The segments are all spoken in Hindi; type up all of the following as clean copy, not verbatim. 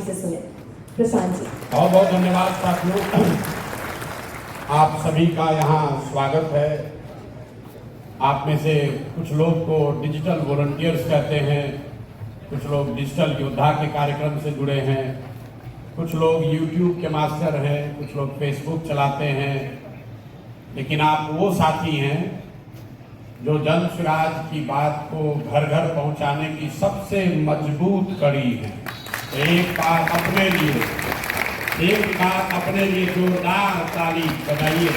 से सुने। प्रशांत जी। बहुत बहुत धन्यवाद साथियों, आप सभी का यहाँ स्वागत है। आप में से कुछ लोग को डिजिटल वॉलंटियर्स कहते हैं, कुछ लोग डिजिटल योद्धा के कार्यक्रम से जुड़े हैं, कुछ लोग यूट्यूब के मास्टर हैं, कुछ लोग फेसबुक चलाते हैं, लेकिन आप वो साथी हैं जो जन स्वराज की बात को घर घर पहुंचाने की सबसे मजबूत कड़ी है। एक बार अपने लिए जोरदार ताली बजाइए।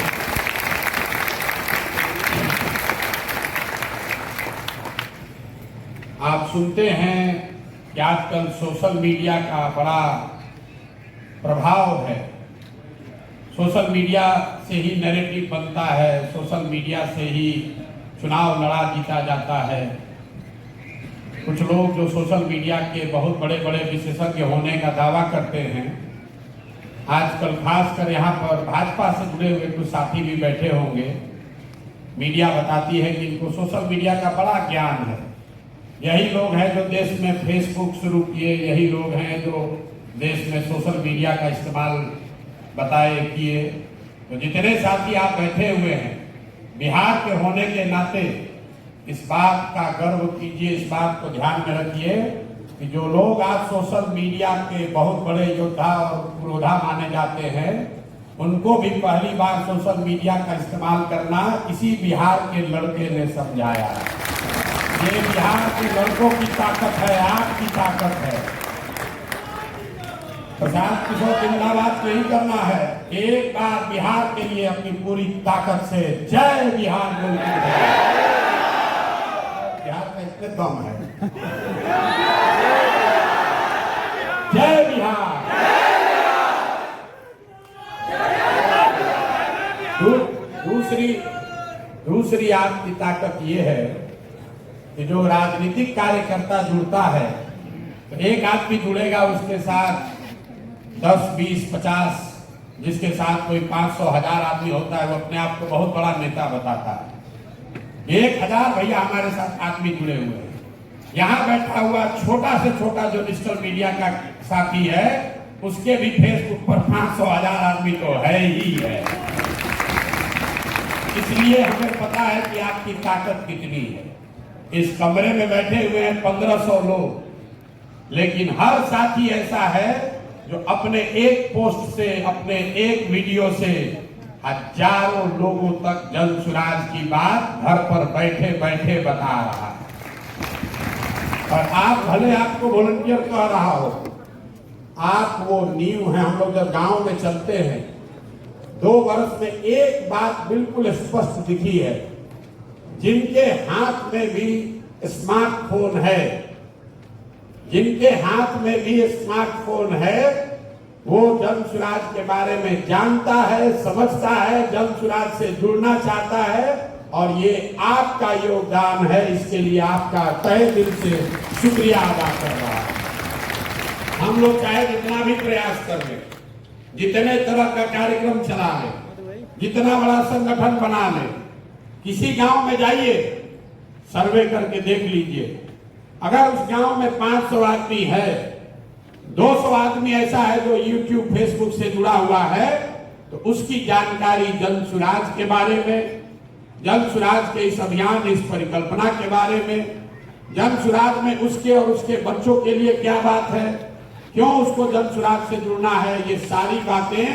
आप सुनते हैं कि आजकल सोशल मीडिया का बड़ा प्रभाव है। सोशल मीडिया से ही नैरेटिव बनता है, सोशल मीडिया से ही चुनाव लड़ा जीता जाता है। कुछ लोग जो सोशल मीडिया के बहुत बड़े बड़े विशेषज्ञ होने का दावा करते हैं, आजकल खासकर यहाँ पर भाजपा से जुड़े हुए कुछ साथी भी बैठे होंगे। मीडिया बताती है कि इनको सोशल मीडिया का बड़ा ज्ञान है। यही लोग हैं जो देश में फेसबुक शुरू किए, यही लोग हैं जो देश में सोशल मीडिया का इस्तेमाल किए। तो जितने साथी आप बैठे हुए हैं, बिहार के होने के नाते इस बात का गर्व कीजिए, इस बात को ध्यान में रखिए कि जो लोग आज सोशल मीडिया के बहुत बड़े योद्धा और पुरोधा माने जाते हैं, उनको भी पहली बार सोशल मीडिया का इस्तेमाल करना इसी बिहार के लड़के ने समझाया। ये बिहार के लड़कों की ताकत है, आपकी ताकत है। प्रशांत किशोर जिंदाबाद को ही करना है। एक बार बिहार के लिए अपनी पूरी ताकत से जय बिहार बोलते हैं। बिहार का इतने दम है। जय बिहार। दूसरी आपकी ताकत ये है कि जो राजनीतिक कार्यकर्ता जुड़ता है, तो एक आदमी जुड़ेगा, उसके साथ 10, 20, 50, जिसके साथ कोई 500, 1000 आदमी होता है, वो अपने आप को बहुत बड़ा नेता बताता है। 1000 भैया हमारे साथ आदमी जुड़े हुए हैं। यहाँ बैठा हुआ छोटा से छोटा जो डिजिटल मीडिया का साथी है, उसके भी फेसबुक पर 500, 1000 आदमी तो है ही है। इसलिए हमें पता है कि आपकी ताकत कितनी है। इस कमरे में बैठे हुए हैं 1500 लोग, लेकिन हर साथी ऐसा है जो अपने एक पोस्ट से, अपने एक वीडियो से हजारों लोगों तक जन स्वराज की बात घर पर बैठे बैठे बता रहा है। और आप भले आपको वॉलंटियर कह रहा हो, आप वो नींव हैं। हम लोग जब गांव में चलते हैं, 2 वर्ष में एक बात बिल्कुल स्पष्ट दिखी है, जिनके हाथ में भी स्मार्टफोन है, जिनके हाथ में भी स्मार्टफोन है, वो जन स्वराज के बारे में जानता है, समझता है, जन स्वराज से जुड़ना चाहता है, और ये आपका योगदान है। इसके लिए आपका तहे दिल से शुक्रिया अदा कर रहा है। हम लोग चाहे जितना भी प्रयास कर लें, जितने तरह का कार्यक्रम चला लें, जितना बड़ा संगठन बना लें, किसी गांव में जाइए, सर्वे करके देख लीजिए, अगर उस गांव में 500 आदमी है, 200 आदमी ऐसा है जो यूट्यूब फेसबुक से जुड़ा हुआ है, तो उसकी जानकारी जन स्वराज के बारे में, जन स्वराज के इस अभियान, इस परिकल्पना के बारे में, जन स्वराज में उसके और उसके बच्चों के लिए क्या बात है, क्यों उसको जन स्वराज से जुड़ना है, ये सारी बातें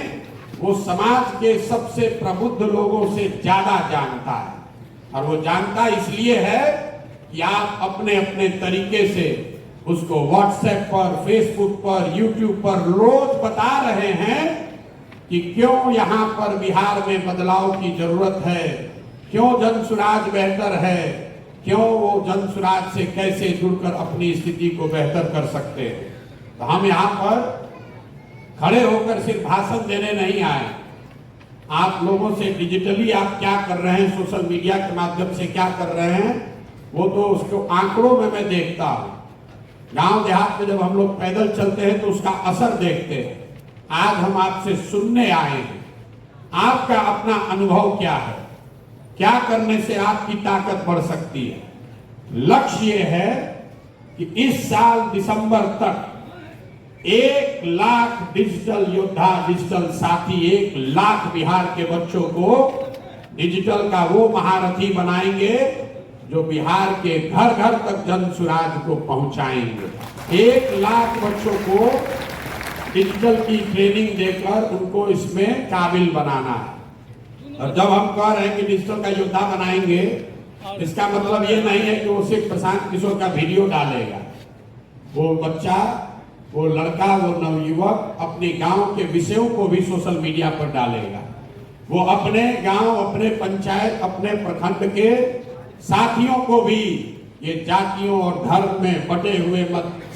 वो समाज के सबसे प्रबुद्ध लोगों से ज्यादा जानता है। और वो जानता इसलिए है कि आप अपने अपने तरीके से उसको व्हाट्सएप पर, फेसबुक पर, यूट्यूब पर रोज बता रहे हैं कि क्यों यहाँ पर बिहार में बदलाव की जरूरत है, क्यों जन स्वराज बेहतर है, क्यों वो जन स्वराज से कैसे जुड़कर अपनी स्थिति को बेहतर कर सकते हैं। तो हम यहाँ पर खड़े होकर सिर्फ भाषण देने नहीं आए, आप लोगों से डिजिटली आप क्या कर रहे हैं, सोशल मीडिया के माध्यम से क्या कर रहे हैं, वो तो उसको आंकड़ों में मैं देखता हूँ। गांव देहात में जब हम लोग पैदल चलते हैं तो उसका असर देखते हैं। आज हम आपसे सुनने आए हैं, आपका अपना अनुभव क्या है, क्या करने से आपकी ताकत बढ़ सकती है। लक्ष्य ये है कि इस साल दिसंबर तक 1 लाख डिजिटल योद्धा, डिजिटल साथी, 1 लाख बिहार के बच्चों को डिजिटल का वो महारथी बनाएंगे जो बिहार के घर घर तक जन सुराज को पहुंचाएंगे। 1 लाख बच्चों को डिजिटल की ट्रेनिंग देकर उनको इसमें काबिल बनाना है। और जब हम कह रहे हैं कि डिजिटल का योद्धा बनाएंगे, इसका मतलब ये नहीं है कि वो सिर्फ प्रशांत किशोर का वीडियो डालेगा। वो बच्चा, वो लड़का, वो नवयुवक अपने गांव के विषयों को भी सोशल मीडिया पर डालेगा। वो अपने गांव, अपने पंचायत, अपने प्रखंड के साथियों को भी ये जातियों और धर्म में बटे हुए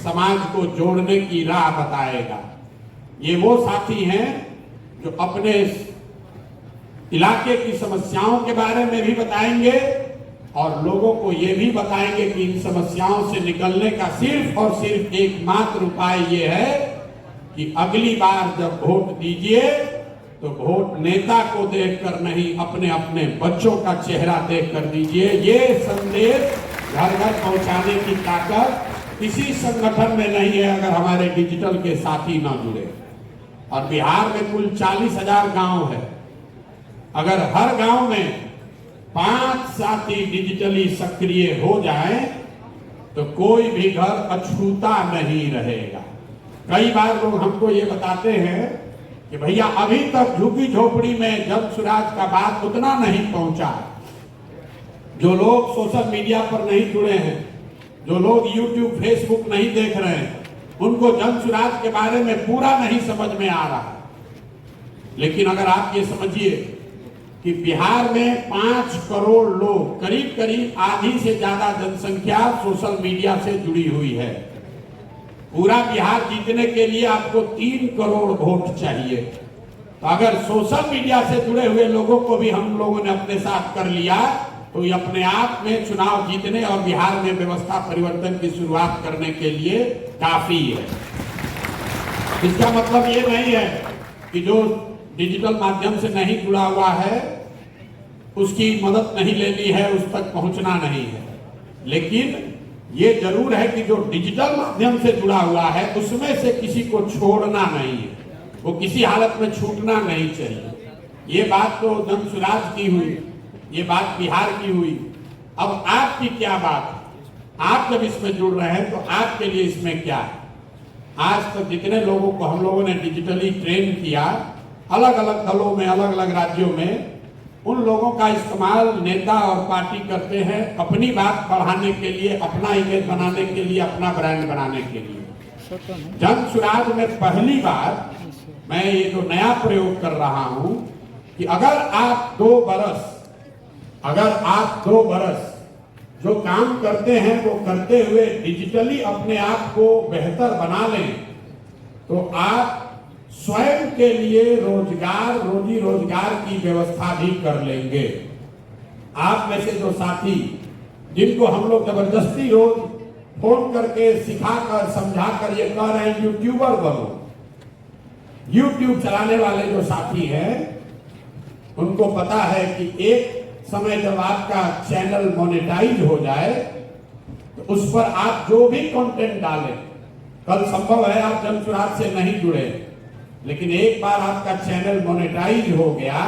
समाज को जोड़ने की राह बताएगा। ये वो साथी हैं जो अपने इलाके की समस्याओं के बारे में भी बताएंगे और लोगों को ये भी बताएंगे कि इन समस्याओं से निकलने का सिर्फ और सिर्फ एकमात्र उपाय ये है कि अगली बार जब वोट दीजिए तो वोट नेता को देखकर नहीं, अपने अपने बच्चों का चेहरा देखकर दीजिए। ये संदेश घर घर पहुंचाने की ताकत किसी संगठन में नहीं है अगर हमारे डिजिटल के साथी ना जुड़े। और बिहार में कुल 40,000 गांव है। अगर हर गांव में 5 साथी डिजिटली सक्रिय हो जाए तो कोई भी घर अछूता नहीं रहेगा। कई बार लोग हमको ये बताते हैं कि भैया अभी तक झुग्गी झोपड़ी में जन सुराज का बात उतना नहीं पहुंचा। जो लोग सोशल मीडिया पर नहीं जुड़े हैं, जो लोग यूट्यूब फेसबुक नहीं देख रहे हैं, उनको जन सुराज के बारे में पूरा नहीं समझ में आ रहा। लेकिन अगर आप ये समझिए कि बिहार में 5 करोड़ लोग, करीब करीब आधी से ज्यादा जनसंख्या सोशल मीडिया से जुड़ी हुई है। पूरा बिहार जीतने के लिए आपको 3 करोड़ वोट चाहिए। तो अगर सोशल मीडिया से जुड़े हुए लोगों को भी हम लोगों ने अपने साथ कर लिया तो ये अपने आप में चुनाव जीतने और बिहार में व्यवस्था परिवर्तन की शुरुआत करने के लिए काफी है। इसका मतलब ये नहीं है कि जो डिजिटल माध्यम से नहीं जुड़ा हुआ है उसकी मदद नहीं लेनी है, उस तक पहुंचना नहीं है। लेकिन ये जरूर है कि जो डिजिटल माध्यम से जुड़ा हुआ है उसमें से किसी को छोड़ना नहीं है, वो किसी हालत में छूटना नहीं चाहिए। ये बात तो जन सुराज की हुई, ये बात बिहार की हुई। अब आपकी क्या बात है? आप जब इसमें जुड़ रहे हैं तो आपके लिए इसमें क्या है? आज तक जितने लोगों को हम लोगों ने डिजिटली ट्रेन किया, अलग अलग दलों में, अलग अलग राज्यों में, उन लोगों का इस्तेमाल नेता और पार्टी करते हैं अपनी बात बढ़ाने के लिए, अपना इमेज बनाने के लिए, अपना ब्रांड बनाने के लिए। जन सुराज में पहली बार मैं ये जो नया प्रयोग कर रहा हूं कि अगर आप 2 बरस जो काम करते हैं वो करते हुए डिजिटली अपने आप को बेहतर बना लें तो आप स्वयं के लिए रोजगार, रोजी रोजगार की व्यवस्था भी कर लेंगे। आप में से जो साथी जिनको हम लोग जबरदस्ती रोज फोन करके सिखाकर समझाकर ये कह रहे हैं यूट्यूबर बनो, यूट्यूब चलाने वाले जो साथी हैं उनको पता है कि एक समय जब आपका चैनल मोनेटाइज हो जाए तो उस पर आप जो भी कंटेंट डालें, कल संभव है आप जन सुराज से नहीं जुड़े, लेकिन एक बार आपका चैनल मोनेटाइज हो गया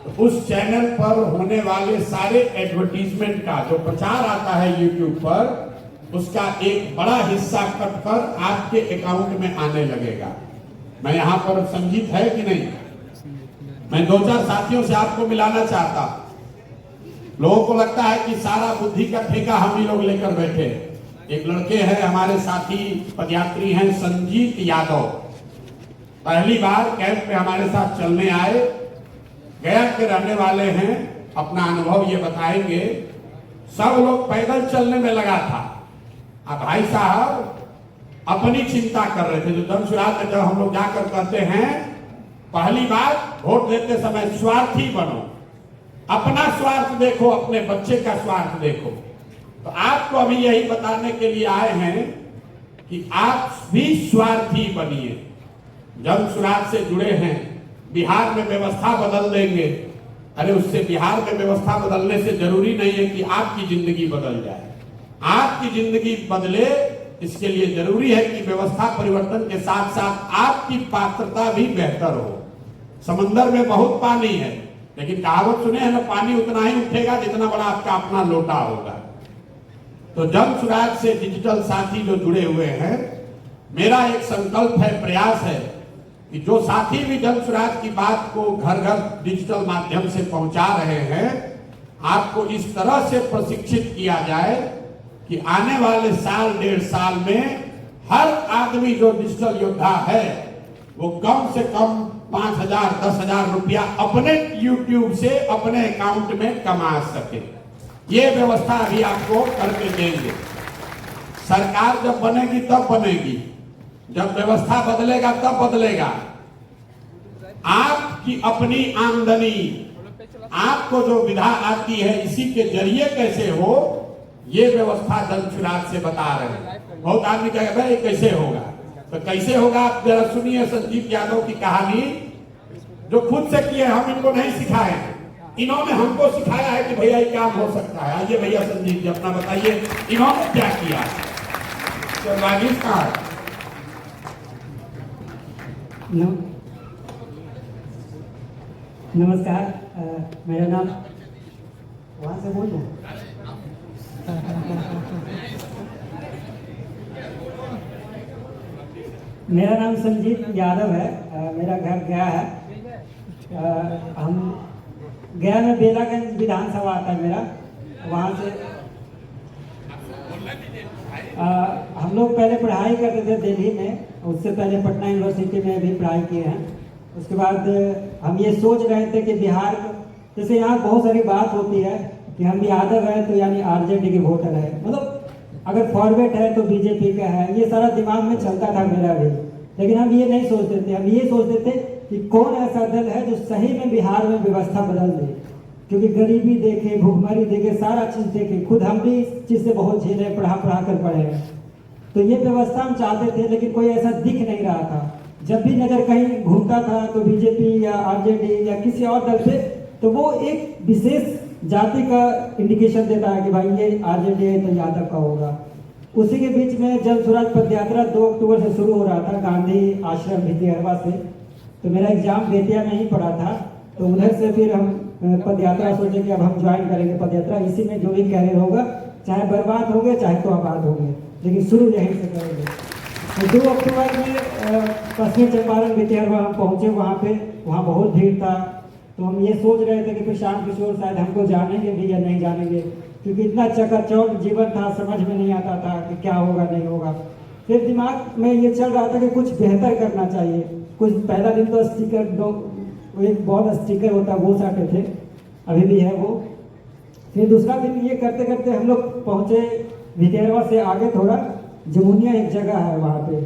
तो उस चैनल पर होने वाले सारे एडवर्टीजमेंट का जो प्रचार आता है यूट्यूब पर, उसका एक बड़ा हिस्सा कटकर आपके अकाउंट में आने लगेगा। मैं यहाँ पर संजीत है कि नहीं, मैं 2-4 साथियों से आपको मिलाना चाहता। लोगों को लगता है कि सारा बुद्धि का ठेका हम ही लोग लेकर बैठे। एक लड़के हैं हमारे साथी, पदयात्री हैं, संजीत यादव, पहली बार कैंप में हमारे साथ चलने आए। गया के रहने वाले हैं, अपना अनुभव ये बताएंगे। सब लोग पैदल चलने में लगा था, अब भाई साहब अपनी चिंता कर रहे थे। जो जन सुराज में जब हम लोग जाकर कहते हैं पहली बात वोट देते समय स्वार्थी बनो, अपना स्वार्थ देखो, अपने बच्चे का स्वार्थ देखो। तो आपको अभी यही बताने के लिए आए हैं कि आप भी स्वार्थी बनिए। जन सुराज से जुड़े हैं, बिहार में व्यवस्था बदल देंगे। अरे उससे बिहार में व्यवस्था बदलने से जरूरी नहीं है कि आपकी जिंदगी बदल जाए। आपकी जिंदगी बदले इसके लिए जरूरी है कि व्यवस्था परिवर्तन के साथ साथ आपकी पात्रता भी बेहतर हो। समंदर में बहुत पानी है, लेकिन कहावत सुने हैं ना, पानी उतना ही उठेगा जितना बड़ा आपका अपना लोटा होगा। तो जन सुराज से डिजिटल साथी जो जुड़े हुए हैं, मेरा एक संकल्प है, प्रयास है कि जो साथी भी जन सुराज की बात को घर घर डिजिटल माध्यम से पहुंचा रहे हैं, आपको इस तरह से प्रशिक्षित किया जाए कि आने वाले साल 1.5 साल में हर आदमी जो डिजिटल योद्धा है वो कम से कम 5,000 10,000 रुपया अपने YouTube से अपने अकाउंट में कमा सके। ये व्यवस्था अभी आपको करके देंगे। सरकार जब बनेगी तब बनेगी, जब व्यवस्था बदलेगा तब बदलेगा। आपकी अपनी आमदनी, आपको जो विधा आती है, इसी के जरिए कैसे हो, ये व्यवस्था जन सुराज से बता रहे हैं। बहुत आदमी कहेगा भाई कैसे होगा, तो कैसे होगा आप जरा सुनिए संजीव यादव की कहानी, जो खुद से किए, हम इनको नहीं सिखाए, इन्होंने हमको सिखाया है कि भैया ये काम हो सकता है। आइए भैया संजीव जी अपना बताइए, इन्होंने क्या किया। तो राजेश कहाँ है? नमस्कार, मेरा नाम, वहाँ से बोल रहा मेरा नाम संजीव यादव है। मेरा घर गया है। हम गया में बेलागंज विधानसभा आता है मेरा, वहाँ से हम लोग पहले पढ़ाई करते थे दिल्ली में, उससे पहले पटना यूनिवर्सिटी में भी पढ़ाई किए हैं। उसके बाद हम ये सोच रहे थे कि बिहार, जैसे यहाँ बहुत सारी बात होती है कि हम यादव हैं तो यानी आरजेडी के वोटर है, मतलब अगर फॉरवर्ड है तो बीजेपी का है, ये सारा दिमाग में चलता था मेरा भी। लेकिन हम ये नहीं सोचते थे, हम ये सोचते थे कि कौन ऐसा दल है जो सही में बिहार में व्यवस्था बदल दे, क्योंकि गरीबी देखे, भूखमरी देखे, सारा चीज़ देखे, खुद हम भी इस चीज़ से बहुत झेले, पढ़ा कर पढ़े हैं। तो ये व्यवस्था हम चाहते थे, लेकिन कोई ऐसा दिख नहीं रहा था। जब भी नजर कहीं घूमता था तो बीजेपी या आरजेडी या किसी और दल से, तो वो एक विशेष जाति का इंडिकेशन देता है कि भाई ये आरजेडी है तो यादव का होगा। उसी के बीच में जन स्वराज पद यात्रा 2 अक्टूबर से शुरू हो रहा था गांधी आश्रम भितिहरवा से। तो मेरा एग्जाम बेतिया में ही पड़ा था, तो उधर से फिर हम पद यात्रा सोचे कि अब हम ज्वाइन करेंगे पद यात्रा। इसी में जो भी कैरियर होगा, चाहे बर्बाद होंगे चाहे तो आबाद होंगे, लेकिन शुरू यहीं से करेंगे। तो 2 अक्टूबर में पश्चिमी चंपारण भितिहरवा हम पहुँचे, वहाँ बहुत भीड़ था। तो हम ये सोच रहे थे कि प्रशांत किशोर शायद हमको जानेंगे भी या नहीं जानेंगे, क्योंकि इतना चकाचौंध जीवन था, समझ में नहीं आता था कि क्या होगा नहीं होगा। फिर दिमाग में ये चल रहा था कि कुछ बेहतर करना चाहिए। कुछ पहला दिन तो स्टिकर, वो एक बहुत स्टिकर होता है वो साटे थे, अभी भी है वो। फिर दूसरा दिन ये करते करते हम लोग पहुँचे भितिहरवा से आगे थोड़ा, जमुनिया एक जगह है वहाँ पे,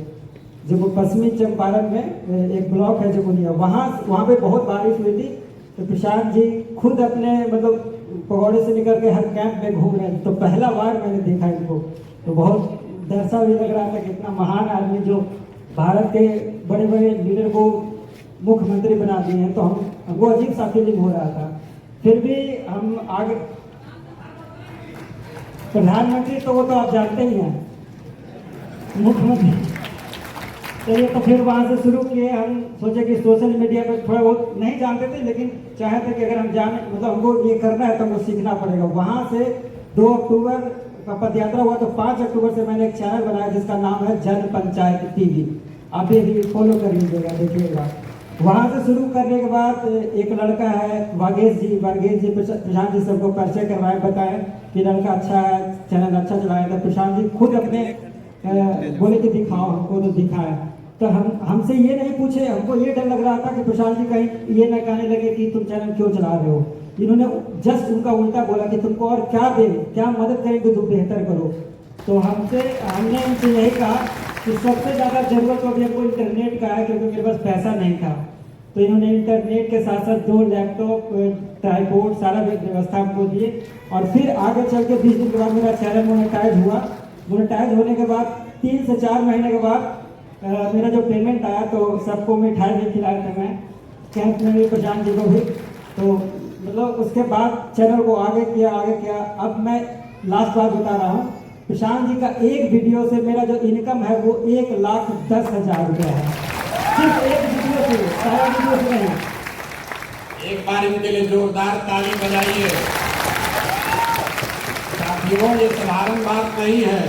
जब पश्चिमी चंपारण में एक ब्लॉक है जमुनिया, वहाँ पे बहुत बारिश हुई थी। तो प्रशांत जी खुद अपने मतलब पगोड़े से निकल के हर कैंप में घूम रहे हैं। तो पहला बार मैंने देखा इनको, तो बहुत डरसा भी लग रहा था कि इतना महान आदमी जो भारत के बड़े बड़े लीडर को मुख्यमंत्री बना दिए हैं, तो हमको अजीब सा फीलिंग हो रहा था। फिर भी हम आगे, प्रधानमंत्री तो वो तो आप जानते ही हैं, मुख्यमंत्री। चलिए, तो फिर वहाँ से शुरू किए। हम सोचे कि सोशल मीडिया पर थोड़ा बहुत नहीं जानते थे, लेकिन चाहे थे कि अगर हम जाने, मतलब हमको ये करना है तो हमको सीखना पड़ेगा। वहाँ से 2 अक्टूबर का पद यात्रा हुआ, तो 5 अक्टूबर से मैंने एक चैनल बनाया जिसका नाम है जन पंचायत टीवी। आप भी फॉलो कर लीजिएगा, देखिएगा। वहाँ से शुरू करने के बाद एक लड़का है वागेश जी प्रशांत जी सबको परिचय करवाए, बताए कि लड़का अच्छा है, चैनल अच्छा चलाया था। प्रशांत जी खुद अपने बोले कि दिखाओ हमको, तो दिखाया। तो हमसे ये नहीं पूछे, हमको ये डर लग रहा था कि प्रशांत जी कहीं ये न कहने लगे कि तुम चैनल क्यों चला रहे हो। इन्होंने जस्ट उनका उल्टा बोला कि तुमको और क्या दे, क्या मदद करें कि तुम बेहतर करो। तो हमने उनसे यही कहा कि सबसे ज़्यादा जरूरत तो अभी हमको इंटरनेट का है, क्योंकि मेरे पास पैसा नहीं था। तो इन्होंने इंटरनेट के साथ साथ 2 लैपटॉप, ट्राईपोड, सारा व्यवस्था हमको दिए। और फिर आगे चल के 20 दिन के बाद मेरा चैनल मोनेटाइज हुआ। मोनेटाइज होने के बाद 3 से 4 महीने के बाद मेरा जो पेमेंट आया, तो सबको मिठाई भी खिलाए थे मैं, कैंप में भी, प्रशांत जी को भी। तो मतलब उसके बाद चैनल को आगे किया। अब मैं लास्ट बात बता रहा हूँ, प्रशांत जी का एक वीडियो से मेरा जो इनकम है वो 1,10,000 रुपया है, सिर्फ एक वीडियो से, सारा वीडियो से नहीं। एक बार इनके लिए जोरदार ताली बजाइए। साथियों, ये साधारण बात नहीं है।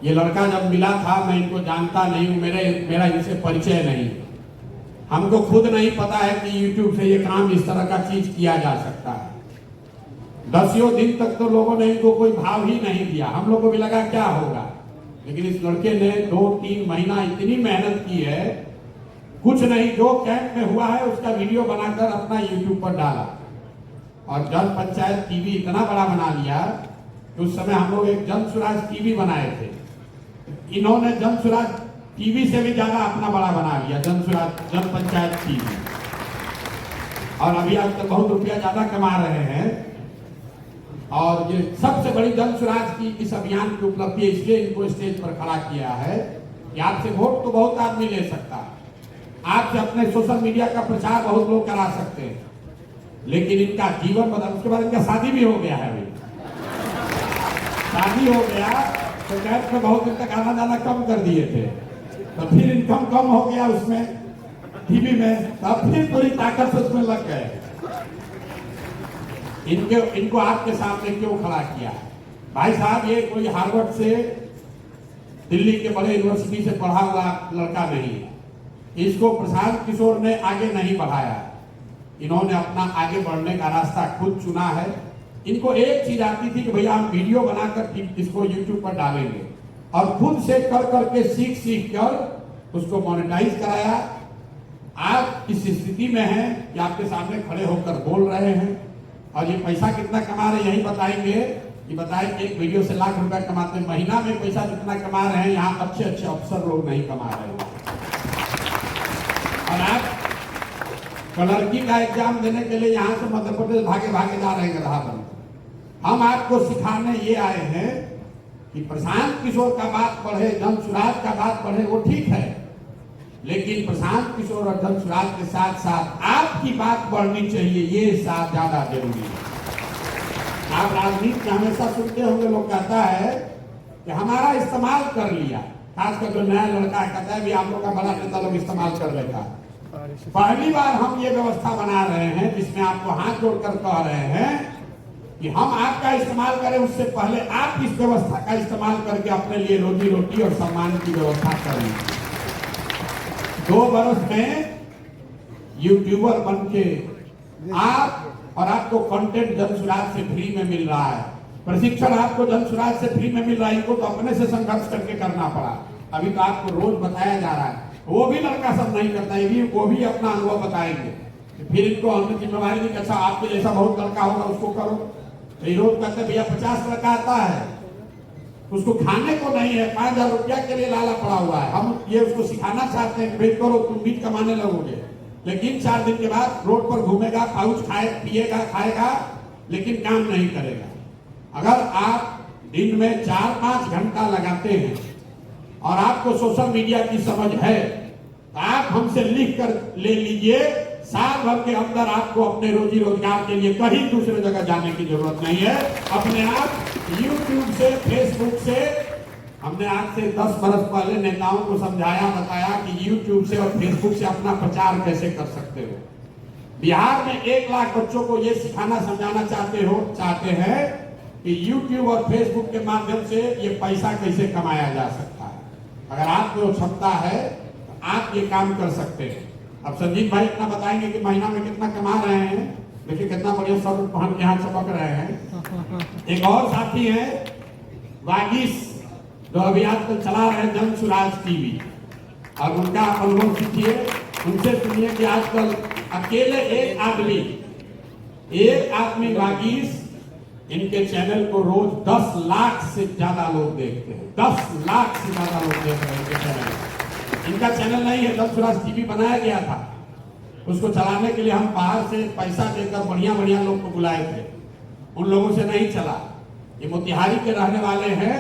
ये लड़का जब मिला था, मैं इनको जानता नहीं हूँ, मेरा इनसे परिचय नहीं, हमको खुद नहीं पता है कि YouTube से ये काम इस तरह का चीज किया जा सकता है। 10 दिन तक तो लोगों ने इनको कोई भाव ही नहीं दिया, हम लोग को भी लगा क्या होगा, लेकिन इस लड़के ने 2-3 महीना इतनी मेहनत की है, कुछ नहीं, जो कैंप में हुआ है उसका वीडियो बनाकर अपना YouTube पर डाला और जन पंचायत टीवी इतना बड़ा बना लिया कि उस समय हम लोग एक जन स्वराज टीवी बनाए थे, इन्होंने जन स्वराज टीवी से भी ज्यादा अपना बड़ा बना लिया, जन स्वराज जन पंचायत टीवी, और अभी आजकल बहुत रुपया ज्यादा कमा रहे हैं। और ये सबसे बड़ी जन स्वराज की इस अभियान की उपलब्धि इसलिए इनको स्टेज पर खड़ा किया है कि आपसे वोट तो बहुत आदमी ले सकता है, आपसे अपने सोशल मीडिया का प्रचार बहुत लोग करा सकते हैं, लेकिन इनका जीवन बदल, उसके बाद इनका शादी भी हो गया है। अभी शादी हो गया तो कैंप में बहुत दिन तक आना जाना कम कर दिए थे, तो फिर इनकम कम हो गया उसमें टीवी में, तब फिर पूरी ताकत से उसमें लग गए। इनको आपके सामने क्यों खड़ा किया? भाई साहब, ये कोई हार्वर्ड से, दिल्ली के बड़े यूनिवर्सिटी से पढ़ा हुआ लड़का नहीं है, इसको प्रशांत किशोर ने आगे नहीं बढ़ाया, इन्होंने अपना आगे बढ़ने का रास्ता खुद चुना है। इनको एक चीज आती थी कि भैया हम वीडियो बनाकर इसको YouTube पर डालेंगे, और खुद से कर करके सीख कर उसको मोनेटाइज कराया। आप इस स्थिति में हैं कि आपके सामने खड़े होकर बोल रहे हैं, और ये पैसा कितना कमा रहे हैं यही बताएंगे। कि बताएं, एक वीडियो से लाख रुपया कमाते हैं, महीना में पैसा जितना कमा रहे हैं यहाँ अच्छे अच्छे अफसर लोग नहीं कमा रहे हैं। और आप क्लर्की का एग्जाम देने के लिए यहाँ से मध्य प्रदेश भागे भागे जा रहे हैं गधा बन। हम आपको सिखाने ये आए हैं कि प्रशांत किशोर का बात बढ़े, जन स्वराज का बात बढ़े, वो ठीक है, लेकिन प्रशांत किशोर और जन स्वराज के साथ साथ आपकी बात बढ़नी चाहिए, ये साथ ज्यादा जरूरी है। आप राजनीति में हमेशा सुनते होंगे, लोग कहता है कि हमारा इस्तेमाल कर लिया, खासकर जो नया लड़का है कहता है भी आप लोग का बड़ा नेता लोग इस्तेमाल कर लेता। पहली बार हम ये व्यवस्था बना रहे हैं जिसमें आपको हाथ जोड़कर कह रहे हैं कि हम आपका इस्तेमाल करें, उससे पहले आप इस व्यवस्था का इस्तेमाल करके अपने लिए रोजी रोटी और सम्मान की व्यवस्था करें। 2 वर्ष में यूट्यूबर बन के आप, और आपको कंटेंट जन स्वराज से फ्री में मिल रहा है, प्रशिक्षण आपको जन स्वराज से फ्री में मिल रहा है, इनको तो अपने से संघर्ष करके करना पड़ा। अभी तो आपको रोज बताया जा रहा है, वो भी लड़का सब नहीं करता है, वो भी अपना अनुभव बताएंगे। फिर इनको हमने जिम्मेवारी दी कि अच्छा आपके जैसा बहुत लड़का होगा उसको करो। तो रोज कहते भैया 50 लड़का आता है, उसको खाने को नहीं है, 5,000 रुपया के लिए लाला पड़ा हुआ है। हम ये उसको सिखाना चाहते हैं कि भाई करो, तुम मीट कमाने लगोगे, लेकिन 4 दिन के बाद रोड पर घूमेगा, पाउच पिएगा, खाएगा, लेकिन काम नहीं करेगा। अगर आप दिन में 4-5 घंटा लगाते हैं और आपको सोशल मीडिया की समझ है, तो आप हमसे लिख कर ले लीजिए, साल भर के अंदर आपको अपने रोजी रोजगार के लिए कहीं दूसरे जगह जाने की जरूरत नहीं है। अपने आप YouTube से, Facebook से, हमने आज से 10 बरस पहले नेताओं को समझाया, बताया कि YouTube से और Facebook से अपना प्रचार कैसे कर सकते हो। बिहार में 1 लाख बच्चों को ये सिखाना समझाना चाहते हैं कि YouTube और Facebook के माध्यम से ये पैसा कैसे कमाया जा सकता है। अगर आपको क्षमता है तो आप ये काम कर सकते हैं। अब संजीत भाई इतना बताएंगे कि महीना में कितना कमा रहे हैं, देखिए कितना बढ़िया शर्ट पहन के यहाँ चमक रहे हैं। एक और साथी है वागीश, जो अभी आजकल चला रहे हैं जन स्वराज टीवी, और उनका अनुभव सीखिए, उनसे सुनिए कि आजकल अकेले एक आदमी वागीश, इनके चैनल को रोज 10 लाख से ज्यादा लोग देखते हैं। 10 लाख से ज्यादा लोग देख रहे हैं इनके चैनल। इनका चैनल नहीं है, जन स्वराज टीवी बनाया गया था, उसको चलाने के लिए हम बाहर से पैसा देकर बढ़िया बढ़िया लोग को बुलाए थे, उन लोगों से नहीं चला। ये मोतिहारी के रहने वाले हैं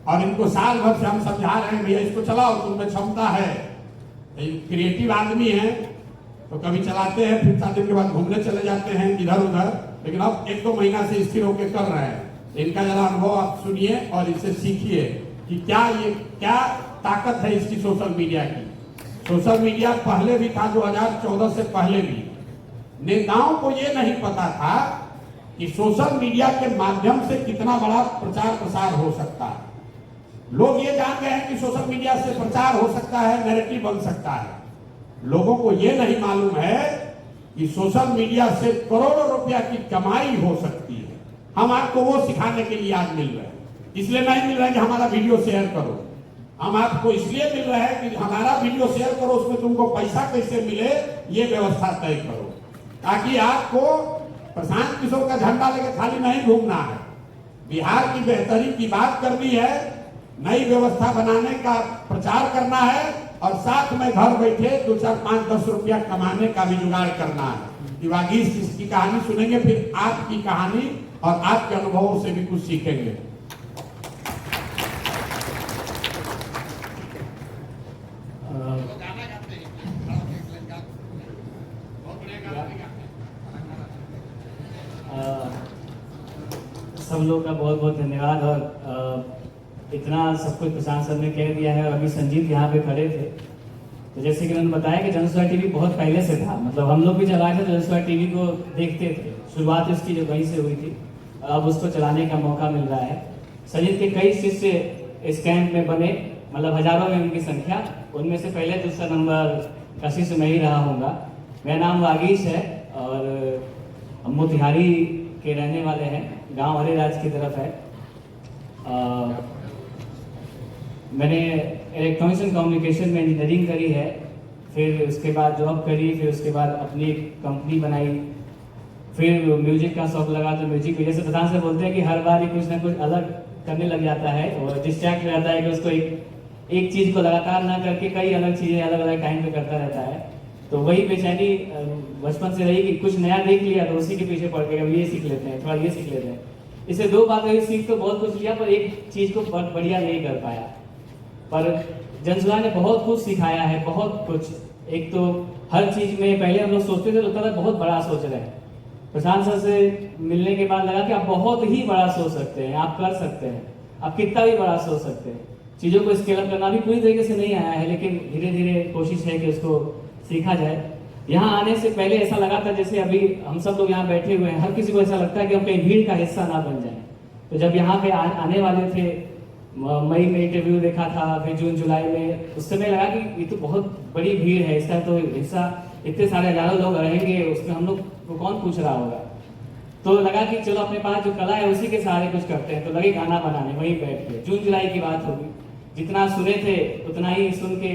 और इनको साल भर से हम समझा रहे हैं भैया इसको चलाओ, तुम में क्षमता है, क्रिएटिव आदमी है, तो कभी चलाते हैं, फिर 7 दिन के बाद घूमने चले जाते हैं इधर उधर, लेकिन अब 1-2 महीना से स्थिर होकर कर रहे हैं। इनका जरा अनुभव आप सुनिए और इससे सीखिए कि क्या ताकत है इसकी सोशल मीडिया की। सोशल मीडिया पहले भी था, 2014 से पहले भी। नेताओं को ये नहीं पता था कि सोशल मीडिया के माध्यम से कितना बड़ा प्रचार प्रसार हो सकता है। लोग ये जान गए हैं कि सोशल मीडिया से प्रचार हो सकता है, नैरेटिव बन सकता है। लोगों को ये नहीं मालूम है कि सोशल मीडिया से करोड़ों रुपया की कमाई हो सकती है। हम आपको वो सिखाने के लिए आज मिल रहे हैं। इसलिए नहीं मिल रहा है कि हमारा वीडियो शेयर करो, हम आपको इसलिए मिल रहा है कि हमारा वीडियो शेयर करो, उसमें तुमको पैसा कैसे मिले ये व्यवस्था तय करो, ताकि आपको प्रशांत किशोर का झंडा लेकर खाली नहीं घूमना है। बिहार की बेहतरी की बात करनी है, नई व्यवस्था बनाने का प्रचार करना है और साथ में घर बैठे 2, 4, 5, 10 रुपया कमाने का भी जुगाड़ करना है। दिवागीश की कहानी सुनेंगे, फिर आपकी कहानी और आपके अनुभवों से भी कुछ सीखेंगे। सब लोग का बहुत बहुत धन्यवाद। और इतना सब कुछ प्रशांत सर ने कह दिया है और अभी संजीत यहाँ पे खड़े थे। तो जैसे कि उन्होंने बताया कि जनसुराज टीवी बहुत पहले से था, मतलब हम लोग भी चलाए थे, जनसुराज टीवी को देखते थे। शुरुआत इसकी जो वहीं से हुई थी, अब उसको चलाने का मौका मिल रहा है। संजीत के कई शिष्य इस कैंप में बने, मतलब हजारों में उनकी संख्या। उनमें से पहले दूसरा नंबर का शिष्य मैं ही रहा हूँगा। मेरा नाम वागीश है और हम मोतिहारी के रहने वाले हैं, गांव हरिराज की तरफ है। मैंने इलेक्ट्रॉनिक्स एंड कम्युनिकेशन में इंजीनियरिंग करी है, फिर उसके बाद जॉब करी, फिर उसके बाद अपनी एक कंपनी बनाई, फिर म्यूजिक का शौक लगा। तो म्यूजिक की जैसे प्रधान से बोलते हैं कि हर बार ही कुछ ना कुछ अलग करने लग जाता है और डिस्ट्रैक्ट रहता है कि उसको एक चीज़ को लगातार ना करके कई अलग चीज़ें अलग अलग टाइम पे करता रहता है। तो वही बेचैनी बचपन से रही कि कुछ नया देख लिया तो उसी के पीछे पड़ गए, अब ये सीख लेते हैं, थोड़ा ये सीख लेते हैं। इससे दो बातें सीख तो बहुत कुछ लिया, पर एक चीज़ को बढ़िया नहीं कर पाया। पर जनसुराज ने बहुत कुछ सिखाया है, बहुत कुछ। एक तो हर चीज़ में पहले हम लोग सोचते थे, लगता था बहुत बड़ा सोच रहे हैं। प्रशांत सर से मिलने के बाद लगा कि आप बहुत ही बड़ा सोच सकते हैं, आप कर सकते हैं, आप कितना भी बड़ा सोच सकते हैं। चीज़ों को स्केल अप करना भी पूरी तरीके से नहीं आया है, लेकिन धीरे धीरे कोशिश है कि उसको सीखा जाए। यहाँ आने से पहले ऐसा लगा था जैसे अभी हम सब लोग यहाँ बैठे हुए हैं, हर किसी को ऐसा लगता है कि हम कहीं भीड़ का हिस्सा ना बन जाए। तो जब यहाँ पे आने वाले थे, मई में इंटरव्यू देखा था, फिर जून जुलाई में, उस समय लगा कि ये तो बहुत बड़ी भीड़ है, इसका तो हिस्सा इतने सारे हजारों लोग रहेंगे, उसमें हम लोग को कौन पूछ रहा होगा। तो लगा कि चलो अपने पास जो कला है उसी के सहारे कुछ करते हैं। तो लगे गाना बनाने वहीं बैठ के। जून जुलाई की बात होगी, जितना सुने थे उतना ही सुन के